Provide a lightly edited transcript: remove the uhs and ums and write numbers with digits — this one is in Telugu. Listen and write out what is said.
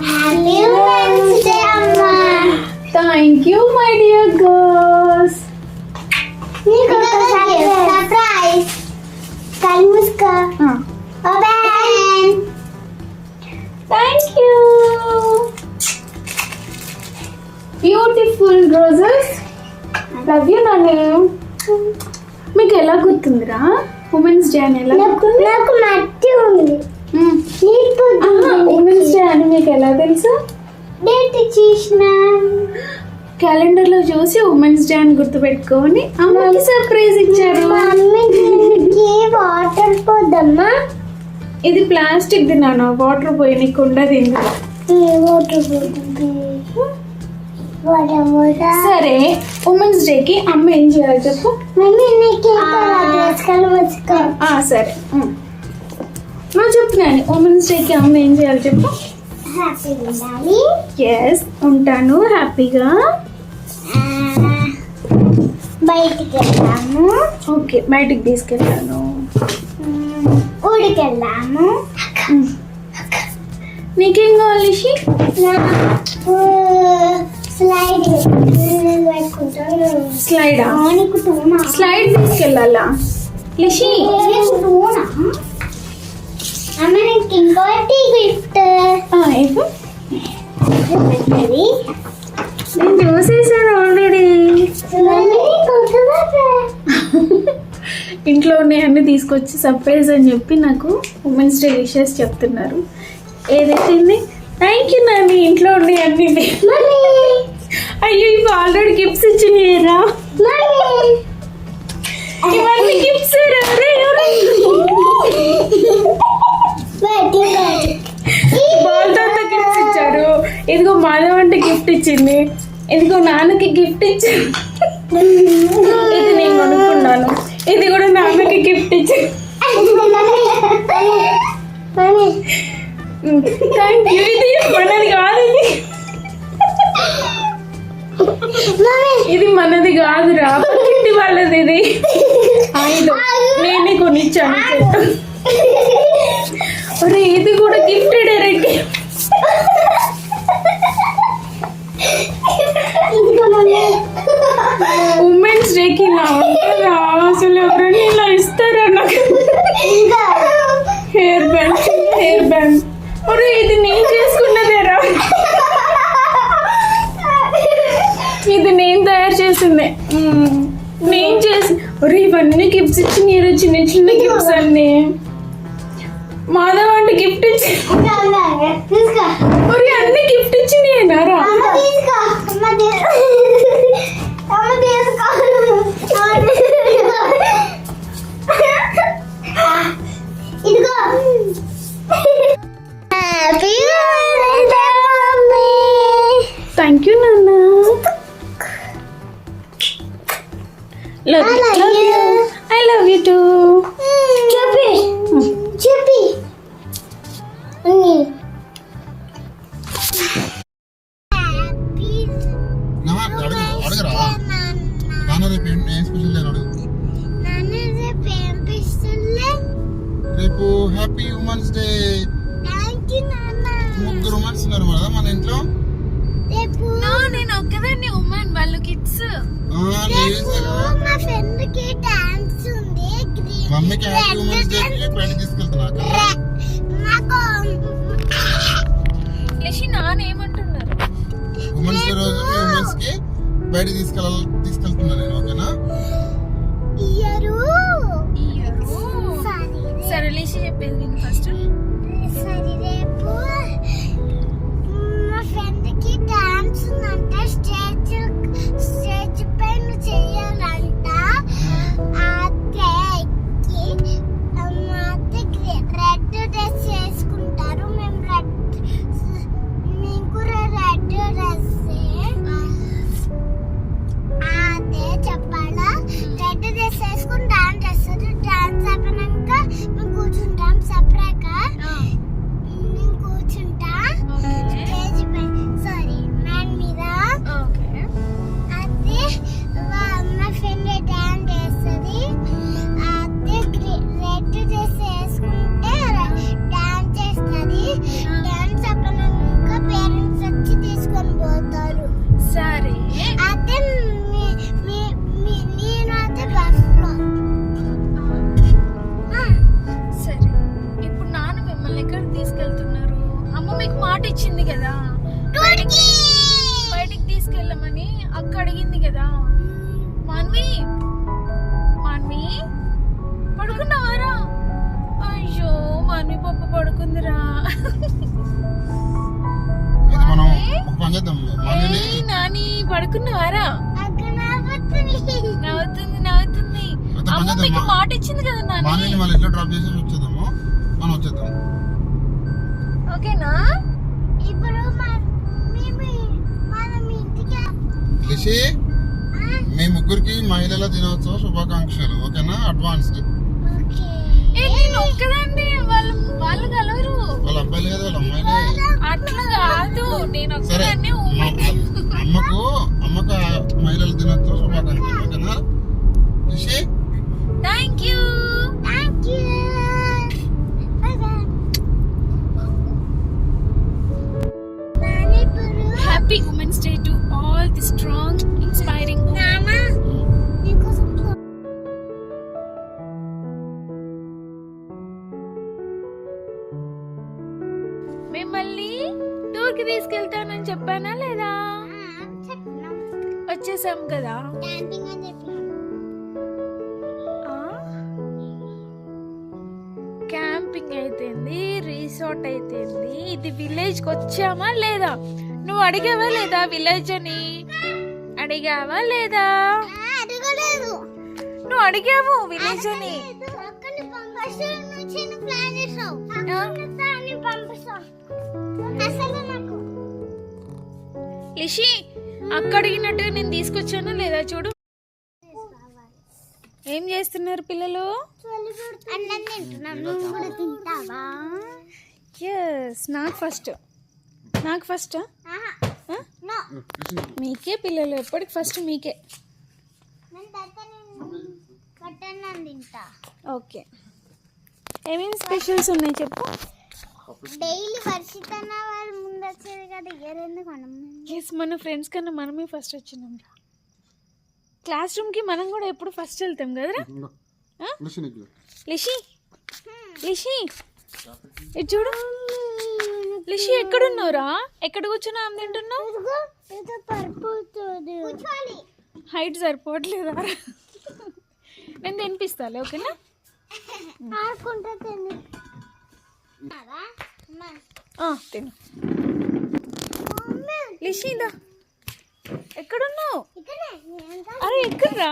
హ్యాపీ ఉమెన్స్ డే అమ్మా. Thank you my dear girls. నీకు ఒక సర్ప్రైజ్. కళ్ళు మూసుకో. Open. Thank you. Beautiful roses. Love you నాన్న. మీకు ఎలా గుర్తుందిరా ఉమెన్స్ డే అని? ఎలా గుర్తుంది? నాకు మట్టి ఉంది. ఉమెన్స్ డే అని మీకు ఎలా తెలుసు? డేట్ చూసిన క్యాలెండర్ లో చూసి ఉమెన్స్ డే అని గుర్తుపెట్టుకొని అమ్మకి సర్ప్రైజ్ ఇచ్చారు. మమ్మీకి వాటర్ పోదమ్మా. ఇది ప్లాస్టిక్ ది నాన్న, వాటర్ పోయి ఉండదు ఇందులో. వాటర్ పోతుంది. సరే ఉమెన్స్ డే కి అమ్మ ఏం చేయాలి చెప్పు? మమ్మీ నీకు కళ్ళు మూసుకో. సరే నువ్వు చెప్తున్నాను. ఉమెన్స్ డే కి అమ్మ ఏం చేయాలి చెప్పు? హ్యాపీ ఉండాలి. ఎస్ ఉంటాను హ్యాపీగా. బయటికి వెళ్దాము. ఓకే బయటికి తీసుకెళ్తాను. ఊరికి వెళ్దాము. నీకేం కావాలి లిషి? స్లైడ్ పెట్టుకుంటాను. స్లైడా? నీకు టూనా? స్లైడ్ తీసుకెళ్ళాలా లిషి? టూనా అమ్మ? నీకు ఇంకోటి గిఫ్ట్ నేను చూసేసాను ఆల్రెడీ. ఇంట్లో ఉన్నాయన్నీ తీసుకొచ్చి సర్ప్రైజ్ అని చెప్పి నాకు ఉమెన్స్ డే విషెస్ చెప్తున్నారు. ఏదైతే థ్యాంక్ యూ నాని. ఇంట్లో ఉన్నాయి అన్ని. అయ్యో ఇవి ఆల్రెడీ గిఫ్ట్స్ ఇచ్చినారా? ఇవన్నీ గిఫ్ట్స్ బాల్తో గిఫ్ట్స్ ఇచ్చారు. ఇదిగో మాధవ్ అంటే గిఫ్ట్ ఇచ్చింది. ఇదిగో నాన్నకి గిఫ్ట్ ఇచ్చారు. ఇది నేను కొనుక్కున్నాను. ఇది కూడా నాన్నకి గిఫ్ట్ ఇచ్చారు. Thank you. ఇది మనది కాదు. ఇది మనది కాదురా, పక్కింటి వాళ్ళది. ఇది నేనే కొనిచ్చాను. అరే ఇది కూడా గిఫ్ట్ డైరెక్ట్. ఉమెన్స్ డేకి ఇలా ఉంటుందా? అసలు ఎవరైనా ఇలా ఇస్తారా నాకు? Hair band. అరే ఇది నేను చేసుకున్నదేరా. ఇది నేను తయారు చేసిందే. నేను చేసి ఒరే ఇవన్నీ గిఫ్ట్స్ ఇచ్చి చిన్న చిన్న గిఫ్ట్స్ అన్ని. మాధవ్ అంటే గిఫ్ట్ ఇచ్చి ఒరే అన్ని గిఫ్ట్ ఇచ్చి నేనారా? థ్యాంక్ యూ నాన్న. I love you too. చెప్పి రేపు హ్యాపీ ఉమెన్స్ డే. ముగ్గురు ఉమెన్స్ ఉన్నారు కదా మన ఇంట్లో. నేను ఒక్కదాన్ని ఉమెన్, వాళ్ళు కిడ్స్. మమ్మీకి హ్యాపీ ఉమెన్స్ డే బయట తీసుకెళ్తున్నా. నానేమంటున్నారు? ఉమెన్స్ డే రోజు ఉమెన్స్ కి బయట తీసుకెళ్తున్నా నేను. ఓకేనా? సరే లిషి చెప్పేది నేను ఫస్ట్. రేపు మా ఫ్రెండ్ కి డాన్స్ ఉందంట. స్టేజ్ పైన చేయాలంట. రెడ్ డ్రెస్ వేసుకుంటారు. మేము కూడా రెడ్ డ్రెస్. అదే చెప్పాలా? రెడ్ డ్రెస్ వేసుకుని డాన్స్ చేస్తారు. డాన్స్ అయిపోయినాక మేము కూర్చుంటాం సపరేట్గా. పడుకున్నావారా? అయ్యో మమ్మీ పప్పు పడుకుందిరా. అయితే మనం ఒక పని చేద్దాం, మనని ఏయ్, నాని పడుకున్నావారా? నవ్వుతుంది. అమ్మ మీకు మాట ఇచ్చింది కదా నాని. మనని వాళ్ళ ఇంట్లో డ్రాప్ చేసి వచ్చేద్దాము, మనం వచ్చేద్దాం. ఓకేనా? ఇప్పుడు మనం ఇంటికి లిషి, మీ ముగ్గురికి మహిళల దినోత్సవ శుభాకాంక్షలు. ఓకేనా? అడ్వాన్స్డ్. ఓకే. నేను ఒక్కదాన్ని, వాళ్ళు కలవరు. వాళ్ళ అబ్బాయిలు కదా, వాళ్ళ అమ్మాయిలే. అట్లా కాదు, నేను సరే, ఒక్కదాన్ని. అమ్మకు మహిళల దినోత్సవ శుభాకాంక్షలు. ఓకేనా Lishi? Thank you. Thank you. Bye bye. Nani ఇప్పుడు happy women's day to all the strong inspiring నాన్న నీకోసం మిమ్మల్ని టూర్ కి తీసుకెళ్తానని చెప్పానా లేదా? చెప్పినాం. వచ్చేసాం కదా. క్యాంపింగ్ అని చెప్పినాం. క్యాంపింగ్ అయితేంది, రిసార్ట్ అయితేంది, ఇది విలేజ్ కి వచ్చామా లేదా? నువ్వు అడిగావా లేదా విలేజ్ అని? అడిగావా లేదా? అడగలేదు. నువ్వు అడిగావు విలేజ్ అని. అక్కడిని పంపిస్తాను నుంచి ప్లాన్ చేసావు. అక్కడిని పంపిస్తావు. అసలు నాకు లిషి, అక్క అడిగినట్టుగా నేను తీసుకొచ్చానా లేదా చూడు. ఏం చేస్తున్నారు పిల్లలు? అన్నం తింటున్నాం. నువ్వు కూడా తింటావా? ఎస్, నాకు ఫస్ట్. నో. మీకే పిల్లలు, ఎప్పటికి ఫస్ట్ మీకే. నేను కట్టన్నం తింటా. ఓకే, ఏమేమి స్పెషల్స్ ఉన్నాయి చెప్పు. డైలీ వర్షితన్న వాళ్ళు ముందు వచ్చేది కదా, ఇయర్ ఎందుకు మనం? ఎస్, మన ఫ్రెండ్స్ కన్నా మనమే ఫస్ట్ వచ్చినాం రా. క్లాస్ రూమ్కి మనం కూడా ఎప్పుడు ఫస్ట్ వెళ్తాం కదరా. లిషి, ఇటు చూడు. లిషి, ఎక్కడున్నావురా? ఎక్కడ కూర్చున్నా ఆమె తింటున్నావు? హైట్ సరిపోవట్లేదా? నేను తినిపిస్తాలే, ఓకేనా? ఆడుకుంటా తిని. తిను. లిషి, దా. ఎక్కడున్నావు? ఇక్కడే. అరే ఎక్కడ్రా?